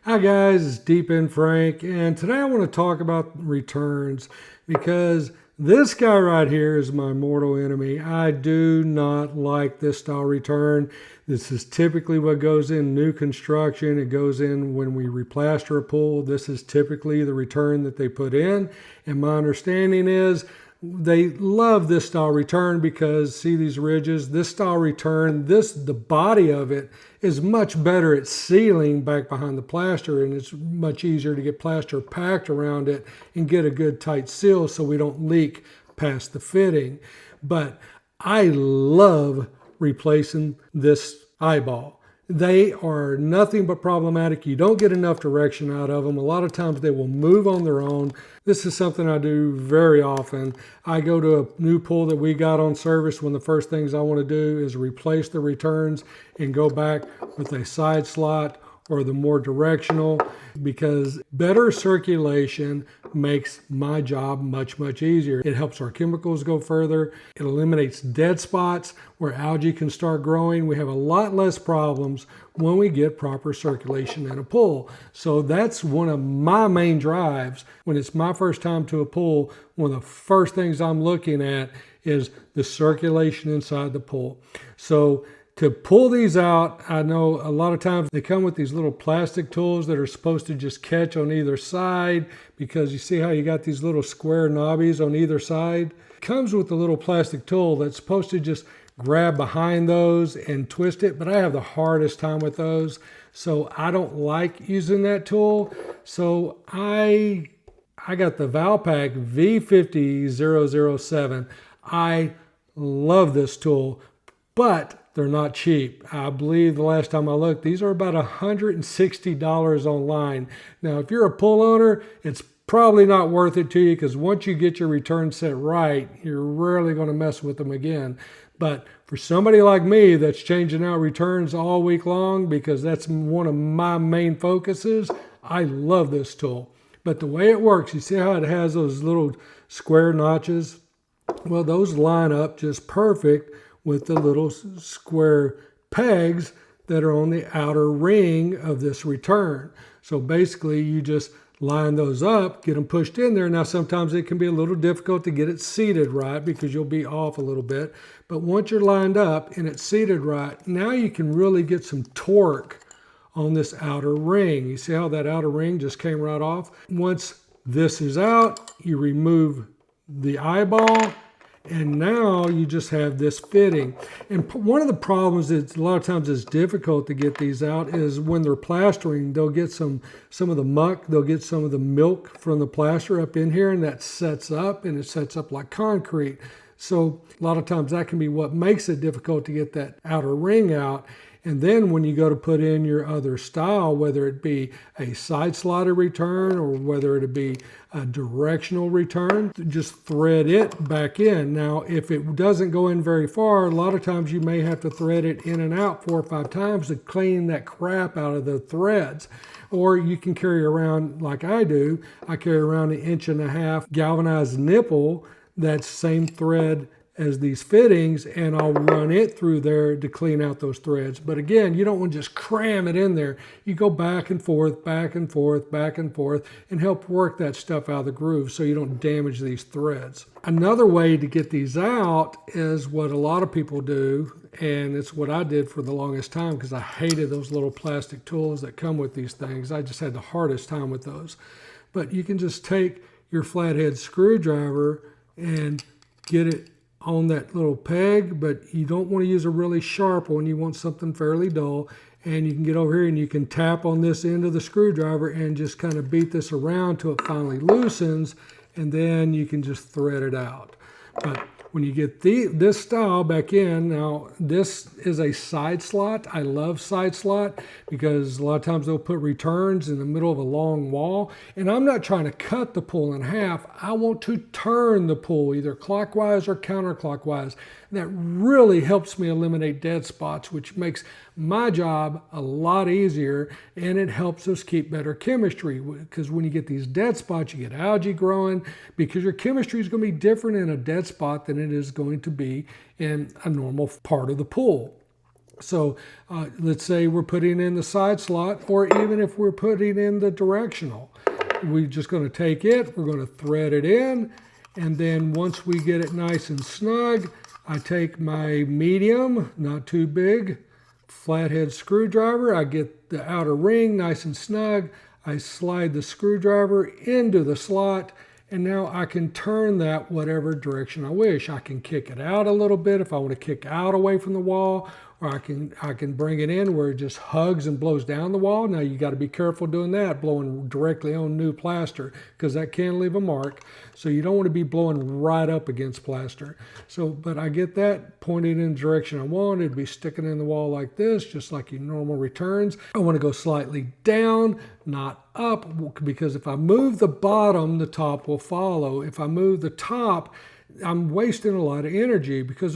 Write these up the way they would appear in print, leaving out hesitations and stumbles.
Hi guys, it's Deep in Frank, and today I want to talk about returns because this guy right here is my mortal enemy. I do not like this style return. This is typically what goes in new construction. It goes in when we replaster a pool. This is typically the return that they put in, and my understanding is they love this style return because see these ridges, this style return, the body of it is much better at sealing back behind the plaster, and it's much easier to get plaster packed around it and get a good tight seal so we don't leak past the fitting. But I love replacing this eyeball. They are nothing but problematic. You don't get enough direction out of them. A lot of times they will move on their own. This is something I do very often. I go to a new pool that we got on service. One of the first things I want to do is replace the returns and go back with a side slot or the more directional, because better circulation makes my job much easier. It helps our chemicals go further. It eliminates dead spots where algae can start growing. We have a lot less problems when we get proper circulation in a pool. So that's one of my main drives. When it's my first time to a pool, one of the first things I'm looking at is the circulation inside the pool. So to pull these out, I know a lot of times they come with these little plastic tools that are supposed to just catch on either side, because you see how you got these little square knobbies on either side. It comes with a little plastic tool that's supposed to just grab behind those and twist it, but I have the hardest time with those, so I don't like using that tool. So I got the Valpak V50007. I love this tool, but they're not cheap. I believe the last time I looked, these are about $160 online. Now, if you're a pool owner, it's probably not worth it to you, because once you get your return set right, you're rarely going to mess with them again. But for somebody like me that's changing out returns all week long, because that's one of my main focuses, I love this tool. But the way it works, you see how it has those little square notches? Well, those line up just perfect with the little square pegs that are on the outer ring of this return. So basically you just line those up, get them pushed in there. Now sometimes it can be a little difficult to get it seated right because you'll be off a little bit. But once you're lined up and it's seated right, now you can really get some torque on this outer ring. You see how that outer ring just came right off? Once this is out, you remove the eyeball, and now you just have this fitting. And one of the problems that a lot of times is difficult to get these out is when they're plastering, they'll get some of the muck, they'll get some of the milk from the plaster up in here, and that sets up, and it sets up like concrete. So a lot of times that can be what makes it difficult to get that outer ring out. And then when you go to put in your other style, whether it be a side slotted return or whether it be a directional return, just thread it back in. Now, if it doesn't go in very far, a lot of times you may have to thread it in and out 4 or 5 times to clean that crap out of the threads. Or you can carry around, like I do, I carry around 1.5 inch galvanized nipple, that same thread as these fittings, and I'll run it through there to clean out those threads. But again, you don't want to just cram it in there. You go back and forth, back and forth, back and forth, and help work that stuff out of the groove so you don't damage these threads. Another way to get these out is what a lot of people do, and it's what I did for the longest time because I hated those little plastic tools that come with these things. I just had the hardest time with those. But you can just take your flathead screwdriver and get it on that little peg, but you don't want to use a really sharp one. You want something fairly dull, and you can get over here and you can tap on this end of the screwdriver and just kind of beat this around till it finally loosens, and then you can just thread it out. But when you get this style back in, now this is a side slot. I love side slot because a lot of times they'll put returns in the middle of a long wall, and I'm not trying to cut the pool in half. I want to turn the pool either clockwise or counterclockwise. And that really helps me eliminate dead spots, which makes my job a lot easier, and it helps us keep better chemistry, because when you get these dead spots, you get algae growing, because your chemistry is going to be different in a dead spot than it is going to be in a normal part of the pool. So let's say we're putting in the side slot, or even if we're putting in the directional, we're just going to take it, we're going to thread it in, and then once we get it nice and snug, I take my medium, not too big, flathead screwdriver, I get the outer ring nice and snug, I slide the screwdriver into the slot, and now I can turn that whatever direction I wish. I can kick it out a little bit if I want to kick out away from the wall, or I can bring it in where it just hugs and blows down the wall. Now you got to be careful doing that, blowing directly on new plaster, because that can leave a mark. So you don't want to be blowing right up against plaster. So, but I get that pointed in the direction I want. It'd be sticking in the wall like this, just like your normal returns. I want to go slightly down, not up, because if I move the bottom, the top will follow. If I move the top, I'm wasting a lot of energy, because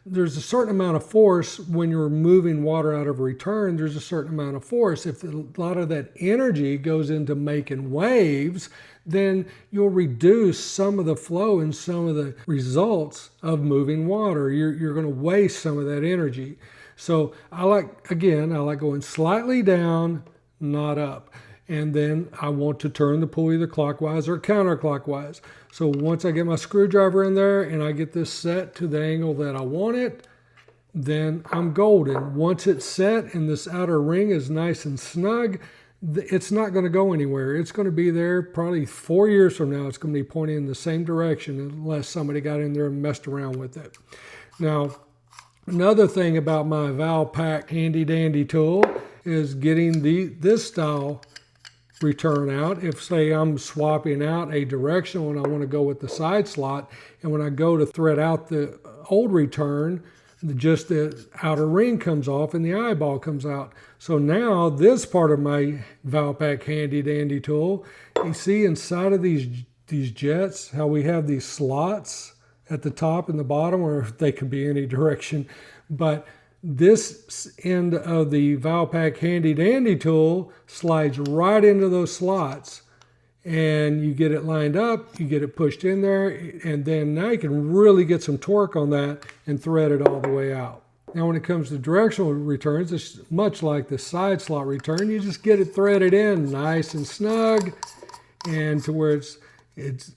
there's a certain amount of force when you're moving water out of a return. There's a certain amount of force. If a lot of that energy goes into making waves, then you'll reduce some of the flow and some of the results of moving water. You're going to waste some of that energy. So I like going slightly down, not up. And then I want to turn the pool either clockwise or counterclockwise. So once I get my screwdriver in there and I get this set to the angle that I want it, then I'm golden. Once it's set and this outer ring is nice and snug, it's not going to go anywhere. It's going to be there probably 4 years from now. It's going to be pointing in the same direction unless somebody got in there and messed around with it. Now, another thing about my Valpak handy dandy tool is getting this style return out. If say I'm swapping out a directional and I want to go with the side slot, and when I go to thread out the old return, just the outer ring comes off and the eyeball comes out. So now this part of my Valpak handy dandy tool, you see inside of these jets how we have these slots at the top and the bottom, or they could be any direction, but this end of the Valpak handy dandy tool slides right into those slots, and you get it lined up, you get it pushed in there, and then now you can really get some torque on that and thread it all the way out. Now when it comes to directional returns, it's much like the side slot return. You just get it threaded in nice and snug, and to where it's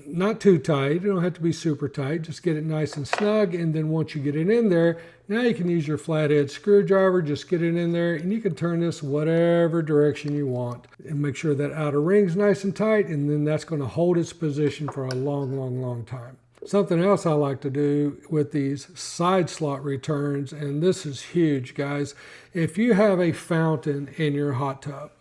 not too tight. You don't have to be super tight. Just get it nice and snug, and then once you get it in there, now you can use your flathead screwdriver, just get it in there, and you can turn this whatever direction you want. And make sure that outer ring's nice and tight, and then that's going to hold its position for a long, long, long time. Something else I like to do with these side slot returns, and this is huge, guys. If you have a fountain in your hot tub,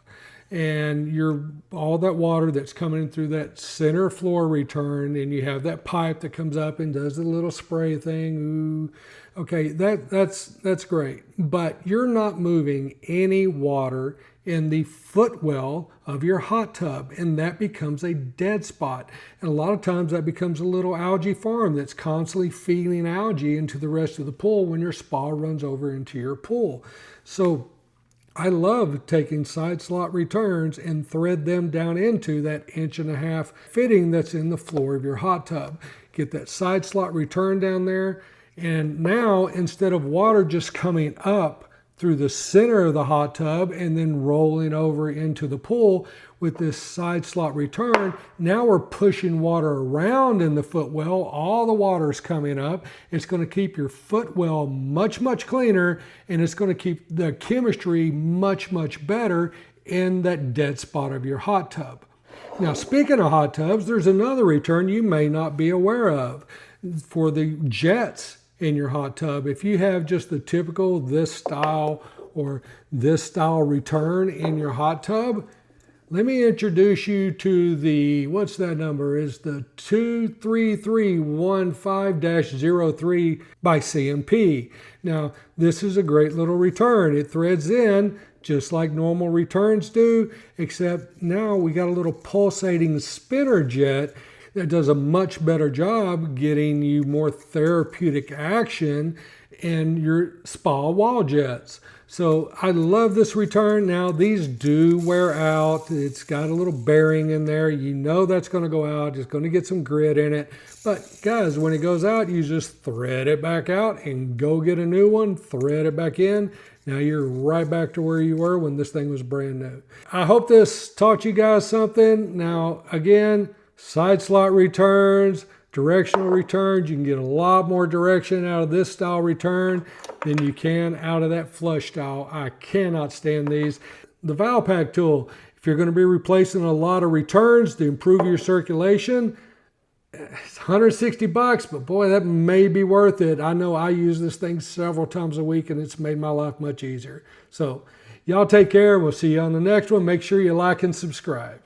and all that water that's coming in through that center floor return, and you have that pipe that comes up and does the little spray thing, ooh, okay, that's great. But you're not moving any water in the footwell of your hot tub, and that becomes a dead spot. And a lot of times that becomes a little algae farm that's constantly feeding algae into the rest of the pool when your spa runs over into your pool. So I love taking side slot returns and thread them down into that 1.5 inch fitting that's in the floor of your hot tub. Get that side slot return down there, and now instead of water just coming up through the center of the hot tub and then rolling over into the pool with this side slot return, now we're pushing water around in the footwell. All the water's coming up. It's going to keep your footwell much, much cleaner, and it's going to keep the chemistry much, much better in that dead spot of your hot tub. Now, speaking of hot tubs, there's another return you may not be aware of for the jets in your hot tub. If you have just the typical this style or this style return in your hot tub, let me introduce you to the, what's that number? Is the 23315-03 by CMP. Now, this is a great little return. It threads in just like normal returns do, except now we got a little pulsating spinner jet that does a much better job getting you more therapeutic action in your spa wall jets. So I love this return. Now these do wear out. It's got a little bearing in there. You know that's going to go out. It's going to get some grit in it. But guys, when it goes out, you just thread it back out and go get a new one, thread it back in. Now you're right back to where you were when this thing was brand new. I hope this taught you guys something. Now again, side slot returns, directional returns. You can get a lot more direction out of this style return than you can out of that flush style. I cannot stand these. The valve pack tool, if you're going to be replacing a lot of returns to improve your circulation, it's 160 bucks, but boy, that may be worth it. I know I use this thing several times a week and it's made my life much easier. So y'all take care. We'll see you on the next one. Make sure you like and subscribe.